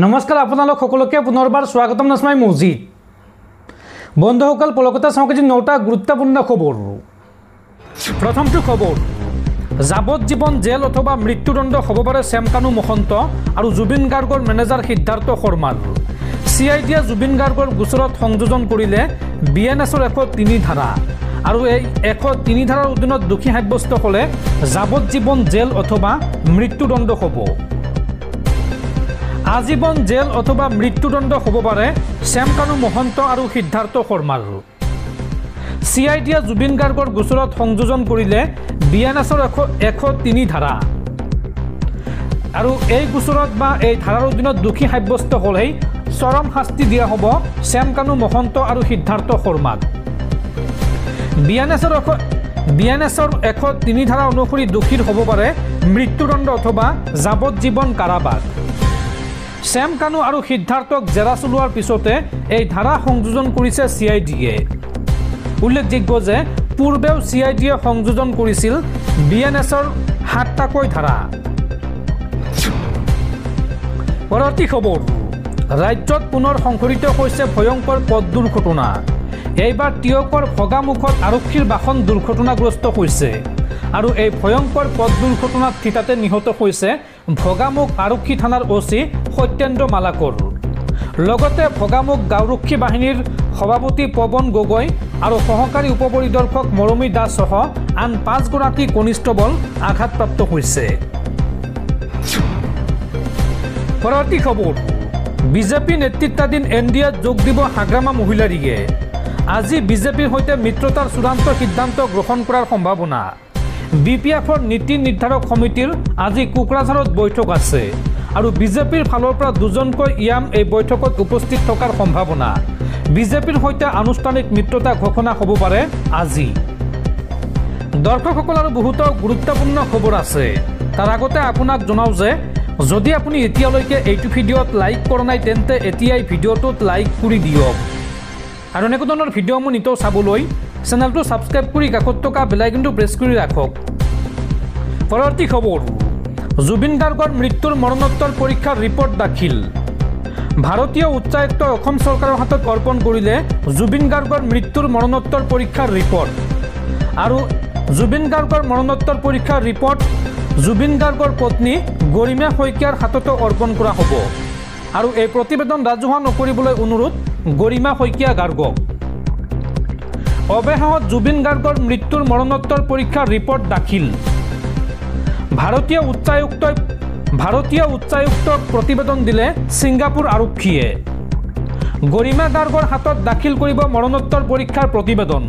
নমস্কাৰ আপোনালোক সকলোকে পুনৰবাৰ স্বাগতম নাছমাই মজিদ বন্ধুসকল পলকতা সংকেজি নটা গুৰুত্বপূৰ্ণ খবৰ প্ৰথমটো খবৰ যাৱজ্জীৱন জেল অথবা মৃত্যুদণ্ড হ'ব পাৰে শ্যামকানু মহন্ত আৰু জুবিন গাৰ্গৰ মেনেজাৰ সিদ্ধাৰ্থ শৰ্মাৰ CIDয়ে জুবিন গাৰ্গৰ গোচৰত সংযোজন কৰিলে BNSৰ 103 ধাৰা আৰু এই 103 ধাৰাৰ অধীনত দোষী সাব্যস্ত হ'লে যাৱজ্জীৱন জেল অথবা মৃত্যুদণ্ড হ'ব আজীবন জেল অথবা মৃত্যুদণ্ড হ'ব পাৰে শ্যামকানু মহন্ত আৰু সিদ্ধাৰ্থ শৰ্মাৰ CIDয়ে জুবিন গাৰ্গৰ গোচৰত সংযোজন কৰিলে BNSৰ 103 ধাৰা আৰু এই গোচৰত বা এই ধাৰাৰ অধীনত দোষী সাব্যস্ত হ'লেই চৰম শাস্তি দিয়া হ'ব শ্যামকানু মহন্ত আৰু সিদ্ধাৰ্থ শৰ্মাক BNSৰ 103 ধাৰা অনুসৰি দোষীৰ হ'ব পাৰে মৃত্যুদণ্ড অথবা যাৱজ্জীৱন কাৰাবাস শ্যামকানু আৰু সিদ্ধাৰ্থক জেৰা চলোৱাৰ পিছতে এই ধাৰা সংযোজন কৰিছে CIDয়ে উল্লেখযোগ্য যে পূৰ্বেও CIDয়ে সংযোজন কৰিছিল BNSৰ 7টাকৈ ধাৰা পৰৱৰ্তী খবৰ ৰাজ্যত পুনৰ সংঘটিত হৈছে ভয়ংকৰ পথ দুৰ্ঘটনা এইবাৰ টিয়কৰ ভগামুখত আৰক্ষীৰ বাহন দুৰ্ঘটনাগ্ৰস্ত হৈছে আৰু এই ভয়ংকৰ পথ দুৰ্ঘটনাত থিতাতে নিহত হৈছে ভগামুখ আৰক্ষী থানাৰ OC সত্যেন্দ্ৰ মালাকৰ লগতে ভগামুখ গাঁওৰক্ষী বাহিনীৰ সভাপতি পৱন গগৈ আৰু সহকাৰী উপপৰিদৰ্শক মৰমী দাস সহ আন 5 গৰাকী কনিষ্টেবল আঘাতপ্ৰাপ্ত হৈছে পৰৱৰ্তী খবৰ বিজেপি নেতৃত্বাধীন NDA যোগ দিব হাগ্ৰামা মহিলাৰীয়ে আজি বিজেপিৰ সৈতে মিত্ৰতাৰ চূড়ান্ত সিদ্ধান্ত গ্ৰহণ কৰাৰ সম্ভাৱনা BPFৰ নীতি নিৰ্ধাৰক সমিতিৰ আজি কোকৰাঝাৰত বৈঠক আছে আৰু বিজেপিৰ ফালৰ পৰা দুজনকৈ ইয়াম এই বৈঠকত উপস্থিত থকাৰ সম্ভাৱনা বিজেপিৰ সৈতে আনুষ্ঠানিক মিত্ৰতা ঘোষণা হ'ব পাৰে আজি দৰ্শকসকল আৰু বহুতো গুৰুত্বপূৰ্ণ খবৰ আছে তাৰ আগতে আপোনাক জনাও যে যদি আপুনি এতিয়ালৈকে এইটো ভিডিঅ'ত লাইক কৰা নাই তেন্তে এতিয়াই ভিডিঅ'টোত লাইক কৰি দিয়ক আৰু এনেকুৱা ধৰণৰ ভিডিঅ'সমূহ নিতৌ চাবলৈ চেনেলটো সাবস্ক্ৰাইব কৰি কাষত থকা বেল আইকনটো প্ৰেছ কৰি ৰাখক পৰৱৰ্তী খবৰ জুবিন গাৰ্গৰ মৃত্যুৰ মৰণোত্তৰ পৰীক্ষাৰ ৰিপৰ্ট দাখিল ভাৰতীয় উচ্চায়ুক্ত অসম চৰকাৰৰ হাতত অৰ্পণ কৰিলে জুবিন গাৰ্গৰ মৃত্যুৰ মৰণোত্তৰ পৰীক্ষাৰ ৰিপৰ্ট আৰু জুবিন গাৰ্গৰ মৰণোত্তৰ পৰীক্ষাৰ ৰিপৰ্ট জুবিন গাৰ্গৰ পত্নী গৰিমা শইকীয়াৰ হাতত অৰ্পণ কৰা হ'ব আৰু এই প্ৰতিবেদন ৰাজহুৱা নকৰিবলৈ অনুৰোধ গৰিমা শইকীয়া গাৰ্গক অৱশেষত জুবিন গাৰ্গৰ মৃত্যুৰ মৰণোত্তৰ পৰীক্ষাৰ ৰিপৰ্ট দাখিল ভাৰতীয় উচ্চায়ুক্তক প্ৰতিবেদন দিলে ছিংগাপুৰ আৰক্ষীয়ে গৰিমা গাৰ্গৰ হাতত দাখিল কৰিব মৰণোত্তৰ পৰীক্ষাৰ প্ৰতিবেদন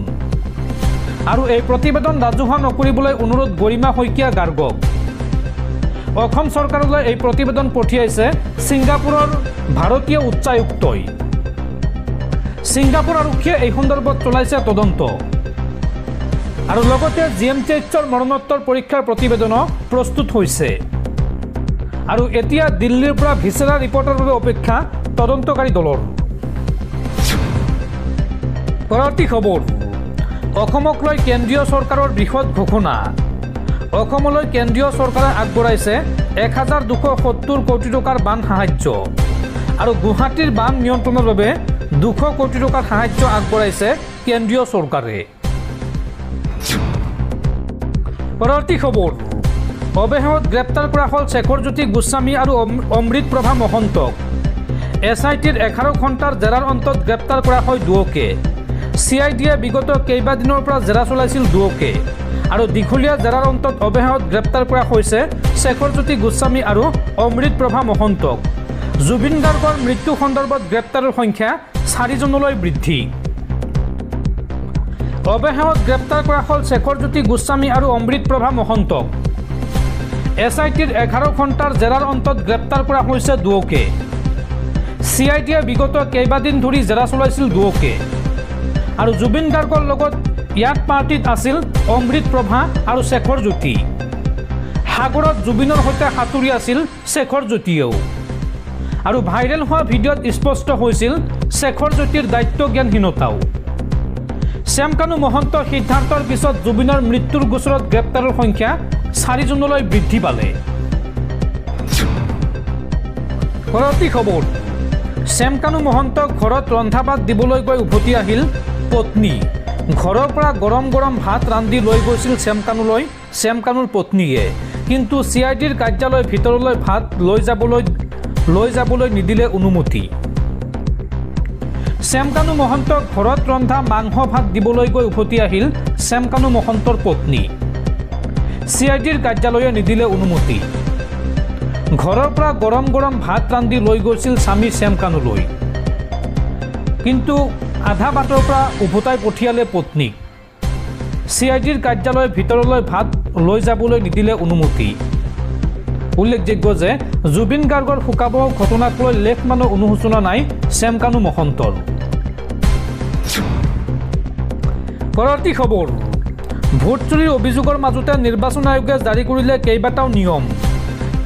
আৰু এই প্ৰতিবেদন ৰাজহুৱা নকৰিবলৈ অনুৰোধ গৰিমা শইকীয়া গাৰ্গক অসম চৰকাৰলৈ এই প্ৰতিবেদন পঠিয়াইছে ছিংগাপুৰৰ ভাৰতীয় উচ্চায়ুক্তই ছিংগাপুৰ আৰক্ষীয়ে এই সন্দৰ্ভত চলাইছে তদন্ত আৰু লগতে GMCHৰ মৰণোত্তৰ পৰীক্ষাৰ প্ৰতিবেদন প্ৰস্তুত হৈছে আৰু এতিয়া দিল্লীৰ পৰা ভিছেৰা ৰিপৰ্টৰ বাবে অপেক্ষা তদন্তকাৰী দলৰ পৰৱৰ্তী খবৰ অসমক লৈ কেন্দ্ৰীয় চৰকাৰৰ বৃহৎ ঘোষণা অসমলৈ কেন্দ্ৰীয় চৰকাৰে আগবঢ়াইছে 1270 কোটি টকাৰ বান সাহায্য আৰু গুৱাহাটীৰ বান নিয়ন্ত্ৰণৰ বাবে 200 কোটি টকাৰ সাহায্য আগবঢ়াইছে কেন্দ্ৰীয় চৰকাৰে পৰৱৰ্তী খবৰ অৱশেষত গ্ৰেপ্তাৰ কৰা হ'ল শেখৰজ্যোতি গোস্বামী আৰু অমৃত প্ৰভা মহন্তক SITৰ 11 ঘণ্টাৰ জেৰাৰ অন্তত গ্ৰেপ্তাৰ কৰা হয় দুয়োকে CIDয়ে বিগত কেইবাদিনৰ পৰা জেৰা চলাইছিল দুয়োকে আৰু দীঘলীয়া জেৰাৰ অন্তত অৱশেষত গ্ৰেপ্তাৰ কৰা হৈছে শেখৰজ্যোতি গোস্বামী আৰু অমৃত প্ৰভা মহন্তক জুবিন গাৰ্গৰ মৃত্যু সন্দৰ্ভত গ্ৰেপ্তাৰৰ সংখ্যা 4 জনলৈ বৃদ্ধি অৱশেষত গ্ৰেপ্তাৰ কৰা হ'ল শেখৰজ্যোতি গোস্বামী আৰু অমৃত প্ৰভা মহন্তক SITৰ 11 ঘণ্টাৰ জেৰাৰ অন্তত গ্ৰেপ্তাৰ কৰা হৈছে দুয়োকে CIDয়ে বিগত কেইবাদিন ধৰি জেৰা চলাইছিল দুয়োকে আৰু জুবিন গাৰ্গৰ লগত ইয়াত পাৰ্টিত আছিল অমৃত প্ৰভা আৰু শেখৰজ্যোতি সাগৰত জুবিনৰ সৈতে সাঁতুৰি আছিল শেখৰজ্যোতিয়েও আৰু ভাইৰেল হোৱা ভিডিঅ'ত স্পষ্ট হৈছিল শেখৰজ্যোতিৰ দায়িত্ব জ্ঞানহীনতাও শ্যামকানু মহন্ত সিদ্ধান্তৰ পিছত জুবিনৰ মৃত্যুৰ গোচৰত গ্ৰেপ্তাৰৰ সংখ্যা 4 জনলৈ বৃদ্ধি পালে পৰৱৰ্তী খবৰ শ্যামকানু মহন্তক ঘৰত ৰন্ধা ভাত দিবলৈ গৈ উভতি আহিল পত্নী ঘৰৰ পৰা গৰম গৰম ভাত ৰান্ধি লৈ গৈছিল শ্যামকানুৰ পত্নীয়ে কিন্তু CIDৰ কাৰ্যালয়ৰ ভিতৰলৈ ভাত লৈ যাবলৈ নিদিলে অনুমতি শ্যামকানু মহন্তক ঘৰত ৰন্ধা মাংস ভাত দিবলৈ গৈ উভতি আহিল শ্যামকানু মহন্তৰ পত্নী CIDৰ কাৰ্যালয়ে নিদিলে অনুমতি ঘৰৰ পৰা গৰম গৰম ভাত ৰান্ধি লৈ গৈছিল স্বামী শ্যামকানুলৈ কিন্তু আধা বাটৰ পৰা উভতাই পঠিয়ালে পত্নীক CIDৰ কাৰ্যালয়ৰ ভিতৰলৈ ভাত লৈ যাবলৈ নিদিলে অনুমতি উল্লেখযোগ্য যে জুবিন গাৰ্গৰ শোকাবহ ঘটনাক লৈ লেখমানো অনুশোচনা নাই শ্যামকানু মহন্তৰ পৰৱৰ্তী খবৰ ভোট চুৰিৰ অভিযোগৰ মাজতে নিৰ্বাচন আয়োগে জাৰি কৰিলে কেইবাটাও নিয়ম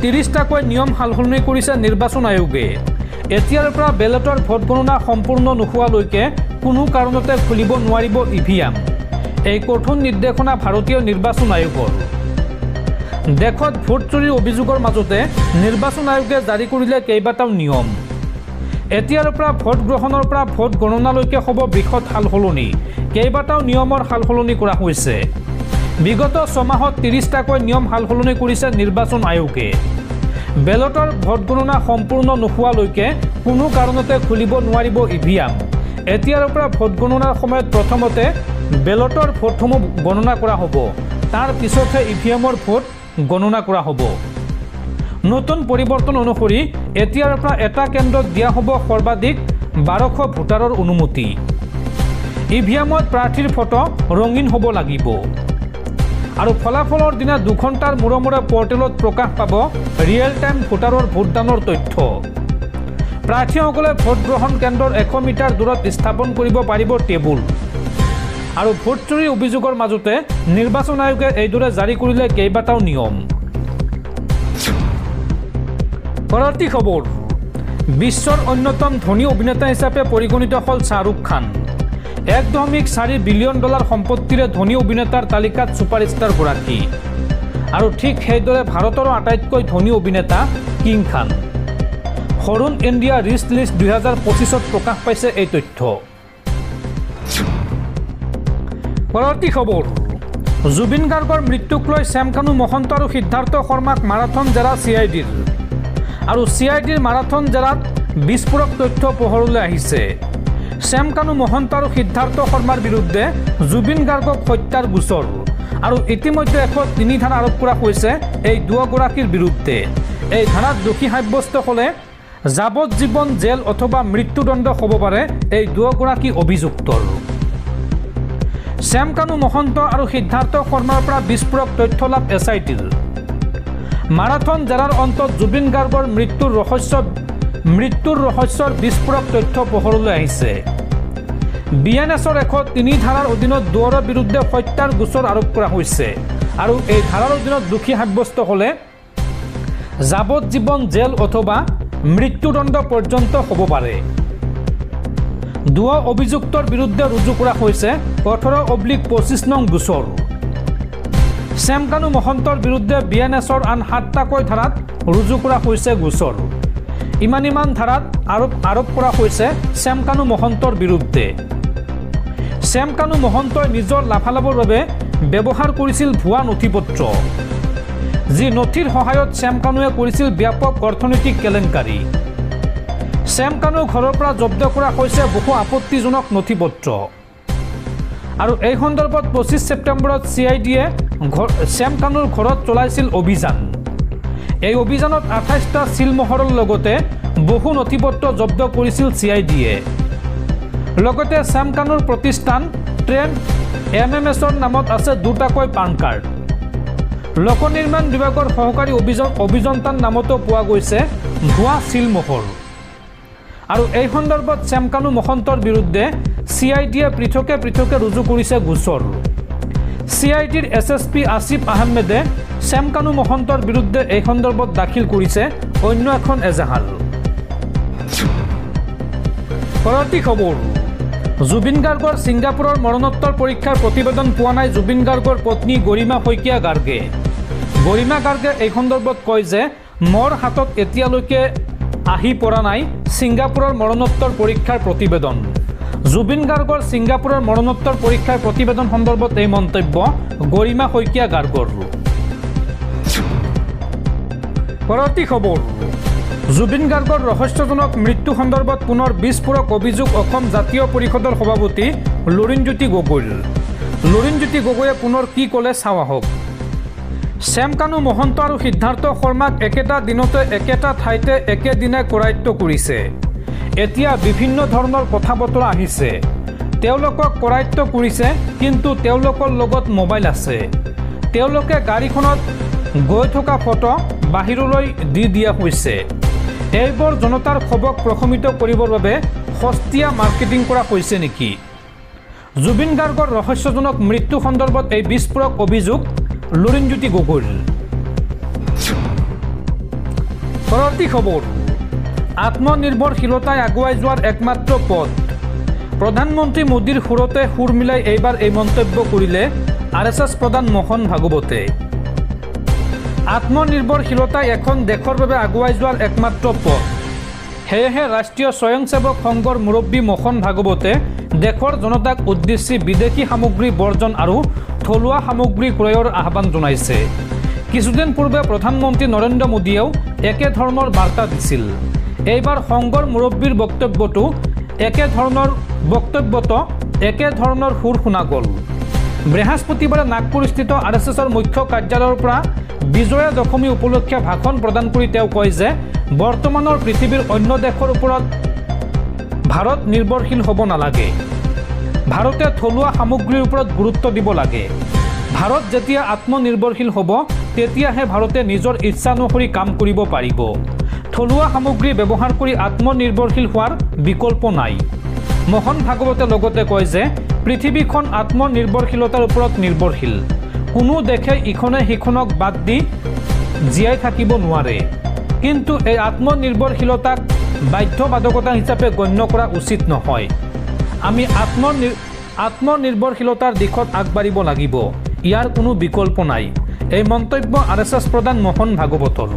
30টাকৈ নিয়ম সালসলনি কৰিছে নিৰ্বাচন আয়োগে এতিয়াৰ পৰা বেলটৰ ভোট গণনা সম্পূৰ্ণ নোহোৱালৈকে কোনো কাৰণতে খুলিব নোৱাৰিব EVM এই কঠোৰ নিৰ্দেশনা ভাৰতীয় নিৰ্বাচন আয়োগৰ দেশত ভোট চুৰিৰ অভিযোগৰ মাজতে নিৰ্বাচন আয়োগে জাৰি কৰিলে কেইবাটাও নিয়ম এতিয়াৰ পৰা ভোট গ্ৰহণৰ পৰা ভোট গণনালৈকে হ'ব বৃহৎ সালসলনি কেইবাটাও নিয়মৰ সালসলনি কৰা হৈছে বিগত 6 মাহত 30টাকৈ নিয়ম সালসলনি কৰিছে নিৰ্বাচন আয়োগে বেলটৰ ভোট গণনা সম্পূৰ্ণ নোহোৱালৈকে কোনো কাৰণতে খুলিব নোৱাৰিব EVM এতিয়াৰ পৰা ভোট গণনাৰ সময়ত প্ৰথমতে বেলটৰ ভোটসমূহ গণনা কৰা হ'ব তাৰ পিছতহে EVMৰ ভোট গণনা কৰা হ'ব নতুন পৰিৱৰ্তন অনুসৰি এতিয়াৰ পৰা এটা কেন্দ্ৰত দিয়া হ'ব সৰ্বাধিক 1200 ভোটাৰৰ অনুমতি EVMত প্ৰাৰ্থীৰ ফটো ৰঙীন হ'ব লাগিব আৰু ফলাফলৰ দিনা 2 ঘণ্টাৰ মূৰে পৰ্টেলত প্ৰকাশ পাব ৰিয়েল টাইম ভোটাৰৰ ভোটদানৰ তথ্য প্ৰাৰ্থীসকলে ভোট গ্ৰহণ কেন্দ্ৰৰ 100 মিটাৰ দূৰত স্থাপন কৰিব পাৰিব টেবুল আৰু ভোট চুৰিৰ অভিযোগৰ মাজতে নিৰ্বাচন আয়োগে এইদৰে জাৰি কৰিলে কেইবাটাও নিয়ম পৰৱৰ্তী খবৰ বিশ্বৰ অন্যতম ধনী অভিনেতা হিচাপে পৰিগণিত হ'ল শ্বাহৰুখ খান $1.4 বিলিয়ন সম্পত্তিৰে ধনী অভিনেতাৰ তালিকাত ছুপাৰষ্টাৰ গৰাকী আৰু ঠিক সেইদৰে ভাৰতৰ আটাইতকৈ ধনী অভিনেতা কিং খান হৰুণ ইণ্ডিয়া ৰিচ লিষ্ট 2025ত প্ৰকাশ পাইছে এই তথ্য পৰৱৰ্তী খবৰ জুবিন গাৰ্গৰ মৃত্যুক লৈ শ্যামকানু মহন্ত আৰু সিদ্ধাৰ্থ শৰ্মাক মাৰাথন জেৰা CIDৰ আৰু CIDৰ মাৰাথন জেৰাত বিস্ফোৰক তথ্য পোহৰলৈ আহিছে শ্যামকানু মহন্ত আৰু সিদ্ধাৰ্থ শৰ্মাৰ বিৰুদ্ধে জুবিন গাৰ্গক হত্যাৰ গোচৰ আৰু ইতিমধ্যে 103 ধাৰা আৰোপ কৰা হৈছে এই দুয়োগৰাকীৰ বিৰুদ্ধে এই ধাৰাত দোষী সাব্যস্ত হ'লে যাৱজ্জীৱন জেল অথবা মৃত্যুদণ্ড হ'ব পাৰে এই দুয়োগৰাকী অভিযুক্তৰ শ্যামকানু মহন্ত আৰু সিদ্ধাৰ্থ শৰ্মাৰ পৰা বিস্ফোৰক তথ্য লাভ SITৰ মাৰাথন জেৰাৰ অন্তত জুবিন গাৰ্গৰ মৃত্যুৰ ৰহস্যৰ বিস্ফোৰক তথ্য পোহৰলৈ আহিছে BNSৰ 103 ধাৰাৰ অধীনত দুয়োৰে বিৰুদ্ধে হত্যাৰ গোচৰ আৰোপ কৰা হৈছে আৰু এই ধাৰাৰ অধীনত দোষী সাব্যস্ত হ'লে যাৱজ্জীৱন জেল অথবা মৃত্যুদণ্ড পৰ্যন্ত হ'ব পাৰে দুয়ো অভিযুক্তৰ বিৰুদ্ধে ৰুজু কৰা হৈছে 18/25 নং গোচৰ শ্যামকানু মহন্তৰ বিৰুদ্ধে BNSৰ আন 7টাকৈ ধাৰাত ৰুজু কৰা হৈছে গোচৰ ইমান ধাৰাত আৰোপ কৰা হৈছে শ্যামকানু মহন্তৰ বিৰুদ্ধে শ্যামকানু মহন্তই নিজৰ লাভালাভৰ বাবে ব্যৱহাৰ কৰিছিল ভুৱা নথিপত্ৰ যি নথিৰ সহায়ত শ্যামকানুৱে কৰিছিল ব্যাপক অৰ্থনৈতিক কেলেংকাৰী শ্যামকানুৰ ঘৰৰ পৰা জব্দ কৰা হৈছে বহু আপত্তিজনক নথিপত্ৰ আৰু এই সন্দৰ্ভত 25 ছেপ্টেম্বৰত CIDয়ে শ্যামকানুৰ ঘৰত চলাইছিল অভিযান এই অভিযানত 28টা চিলমোহৰৰ লগতে বহু নথিপত্ৰ জব্দ কৰিছিল CIDয়ে লগতে শ্যামকানুৰ প্ৰতিষ্ঠান ট্ৰেণ্ড MMSৰ নামত আছে 2টাকৈ পান কাৰ্ড লোক নিৰ্মাণ বিভাগৰ সহকাৰী অভিযন্তাৰ নামতো পোৱা গৈছে ভুৱা চিলমোহৰ আৰু এই সন্দৰ্ভত শ্যামকানু মহন্তৰ বিৰুদ্ধে CIDয়ে পৃথকে ৰুজু কৰিছে গোচৰ CIDৰ SSP আসিফ আহমেদে শ্যামকানু মহন্তৰ বিৰুদ্ধে এই সন্দৰ্ভত দাখিল কৰিছে অন্য এখন এজাহাল পৰৱৰ্তী খবৰ জুবিন গাৰ্গৰ ছিংগাপুৰৰ মৰণোত্তৰ পৰীক্ষাৰ প্ৰতিবেদন পোৱা নাই জুবিন গাৰ্গৰ পত্নী গৰিমা শইকীয়া গাৰ্গে এই সন্দৰ্ভত কয় যে মোৰ হাতত এতিয়ালৈকে আহি পৰা নাই ছিংগাপুৰৰ মৰণোত্তৰ পৰীক্ষাৰ প্ৰতিবেদন। জুবিন গাৰ্গৰ ছিংগাপুৰৰ মৰণোত্তৰ পৰীক্ষাৰ প্ৰতিবেদন সন্দৰ্ভত এই মন্তব্য গৰিমা শইকীয়া গাৰ্গৰ। পৰৱৰ্তী খবৰ, জুবিন গাৰ্গৰ ৰহস্যজনক মৃত্যু সন্দৰ্ভত পুনৰ বিস্ফোৰক অভিযোগ অসম জাতীয় পৰিষদৰ সভাপতি লুৰিণজ্যোতি গগৈৰ। লুৰিণজ্যোতি গগৈয়ে পুনৰ কি ক'লে চাওঁ আহক। শ্যামকানু মহন্ত আৰু সিদ্ধাৰ্থ শৰ্মাক একেটা দিনতে একেটা ঠাইতে একেদিনাই কৰায়ত্ব কৰিছে। এতিয়া বিভিন্ন ধৰণৰ কথা বতৰা আহিছে। তেওঁলোকক কৰায়ত্ব কৰিছে, কিন্তু তেওঁলোকৰ লগত মোবাইল আছে। তেওঁলোকে গাড়ীখনত গৈ থকা ফটো বাহিৰলৈ দি দিয়া হৈছে। এইবোৰ জনতাৰ ক্ষোভক প্ৰশমিত কৰিবৰ বাবে সস্তীয়া মাৰ্কেটিং কৰা হৈছে নেকি? জুবিন গাৰ্গৰ ৰহস্যজনক মৃত্যু সন্দৰ্ভত এই বিস্ফোৰক অভিযোগ লুৰিণজ্যোতি গগৈৰ। পৰৱৰ্তী খবৰ, আত্মনিৰ্ভৰশীলতাই আগুৱাই যোৱাৰ একমাত্ৰ পথ। প্ৰধানমন্ত্ৰী মোদীৰ সুৰতে সুৰ মিলাই এইবাৰ এই মন্তব্য কৰিলে RSS প্ৰধান মোহন ভাগৱতে। আত্মনিৰ্ভৰশীলতাই এখন দেশৰ বাবে আগুৱাই যোৱাৰ একমাত্ৰ পথ। সেয়েহে ৰাষ্ট্ৰীয় স্বয়ংসেৱক সংঘৰ মুৰব্বী মোহন ভাগৱতে দেশৰ জনতাক উদ্দেশ্যি বিদেশী সামগ্ৰী বৰ্জন আৰু থলুৱা সামগ্ৰী ক্ৰয়ৰ আহ্বান জনাইছে। কিছুদিন পূৰ্বে প্ৰধানমন্ত্ৰী নৰেন্দ্ৰ মোদীয়েও একেধৰণৰ বাৰ্তা দিছিল। এইবাৰ সংঘৰ মুৰব্বীৰ বক্তব্যতো একেধৰণৰ সুৰ শুনা গ'ল। বৃহস্পতিবাৰে নাগপুৰস্থিত RSSৰ মুখ্য কাৰ্যালয়ৰ পৰা বিজয়া দশমী উপলক্ষে ভাষণ প্ৰদান কৰি তেওঁ কয় যে বৰ্তমানৰ পৃথিৱীৰ অন্য দেশৰ ওপৰত ভাৰত নিৰ্ভৰশীল হ'ব নালাগে। ভাৰতে থলুৱা সামগ্ৰীৰ ওপৰত গুৰুত্ব দিব লাগে। ভাৰত যেতিয়া আত্মনিৰ্ভৰশীল হ'ব তেতিয়াহে ভাৰতে নিজৰ ইচ্ছা অনুসৰি কাম কৰিব পাৰিব। থলুৱা সামগ্ৰী ব্যৱহাৰ কৰি আত্মনিৰ্ভৰশীল হোৱাৰ বিকল্প নাই। মোহন ভাগৱতে লগতে কয় যে পৃথিৱীখন আত্মনিৰ্ভৰশীলতাৰ ওপৰত নিৰ্ভৰশীল। কোনো দেশে ইখনে সিখনক বাদ দি জীয়াই থাকিব নোৱাৰে। কিন্তু এই আত্মনিৰ্ভৰশীলতাক বাধ্যবাধকতা হিচাপে গণ্য কৰা উচিত নহয়। আমি আত্মনিৰ্ভৰশীলতাৰ দিশত আগবাঢ়িব লাগিব। ইয়াৰ কোনো বিকল্প নাই। এই মন্তব্য RSS প্ৰধান মোহন ভাগৱতৰ।